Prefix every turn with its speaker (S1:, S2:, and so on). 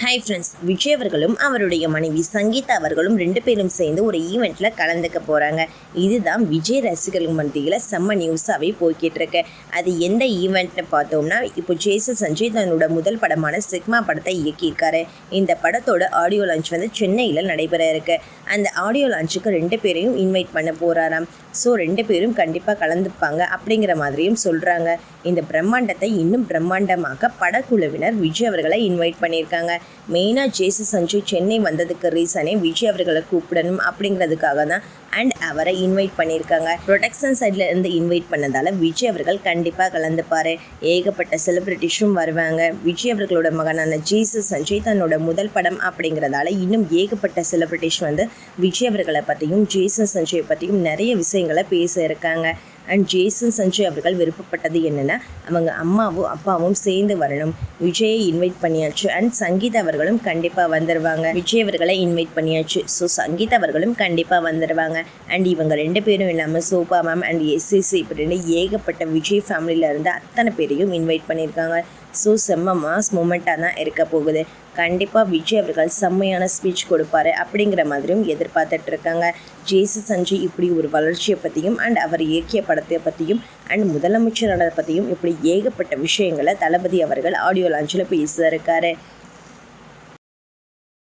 S1: Hi friends, Vijay அவர்களும் அவருடைய மனைவி சங்கீதா அவர்களும் 2 பேரும் சேர்ந்து ஒரு ஈவெண்ட்டில் கலந்துக்க போகிறாங்க. இதுதான் விஜய் ரசிகர்கள் மத்தியில் செம்ம நியூஸாகவே போய்கிட்டு இருக்கு. அது எந்த ஈவெண்ட்னு பார்த்தோம்னா, இப்போ ஜேசு சஞ்சய் தன்னோட முதல் படமான சிக்மா படத்தை இயக்கியிருக்காரு. இந்த படத்தோட ஆடியோ லான்ச் சென்னையில் நடைபெற இருக்கு. அந்த ஆடியோ லான்ச்சுக்கு 2 பேரையும் இன்வைட் பண்ண போகிறாராம். ஸோ 2 பேரும் கண்டிப்பாக கலந்துப்பாங்க அப்படிங்கிற மாதிரியும் சொல்கிறாங்க. இந்த பிரம்மாண்டத்தை இன்னும் பிரம்மாண்டமாக படக்குழுவினர் விஜய் அவர்களை இன்வைட் பண்ணியிருக்காங்க. மெயினாக ஜேசு சஞ்சய் சென்னை வந்ததுக்கு ரீசனே விஜய் அவர்களை கூப்பிடணும் அப்படிங்கிறதுக்காக தான் அண்ட் அவரை இன்வைட் பண்ணியிருக்காங்க. ப்ரொடக்ஷன் சைடில் இருந்து இன்வைட் பண்ணதால் விஜய் அவர்கள் கண்டிப்பாக கலந்துப்பார். ஏகப்பட்ட செலிப்ரிட்டிஸும் வருவாங்க. விஜய் அவர்களோட மகனான ஜேசு சஞ்சய் தன்னோட முதல் படம் அப்படிங்கிறதால இன்னும் ஏகப்பட்ட செலிப்ரிட்டிஸ் விஜய் அவர்களை பற்றியும் ஜேசு சஞ்சயை பற்றியும் நிறைய விஷயங்களை பேச இருக்காங்க. அண்ட் ஜேசன் சஞ்சய் அவர்கள் விருப்பப்பட்டது என்னென்னா, அவங்க அம்மாவும் அப்பாவும் சேர்ந்து வரணும். விஜயை இன்வைட் பண்ணியாச்சு அண்ட் சங்கீதா அவர்களும் கண்டிப்பாக வந்துடுவாங்க. விஜய் அவர்களை இன்வைட் பண்ணியாச்சு, ஸோ சங்கீதா அவர்களும் கண்டிப்பாக வந்துடுவாங்க. அண்ட் இவங்க 2 பேரும் இல்லாமல் சோபா மேம் அண்ட் எஸ்எஸ்சி இப்படின்னு ஏகப்பட்ட விஜய் ஃபேமிலியில் இருந்து அத்தனை பேரையும் இன்வைட் பண்ணியிருக்காங்க. ஸோ செம்ம மாஸ் மூமெண்ட்டாக தான் இருக்க போகுது. கண்டிப்பாக விஜய் அவர்கள் செம்மையான ஸ்பீச் கொடுப்பாரு அப்படிங்கிற மாதிரியும் எதிர்பார்த்துட்டு இருக்காங்க. ஜேசு சஞ்சய் இப்படி ஒரு வளர்ச்சியை பற்றியும் அண்ட் அவர் இயக்கிய படத்தை பற்றியும் அண்ட் முதலமைச்சரானதை பற்றியும் இப்படி ஏகப்பட்ட விஷயங்களை தளபதி அவர்கள் ஆடியோ லான்ச்சில் பேச இருக்காரு.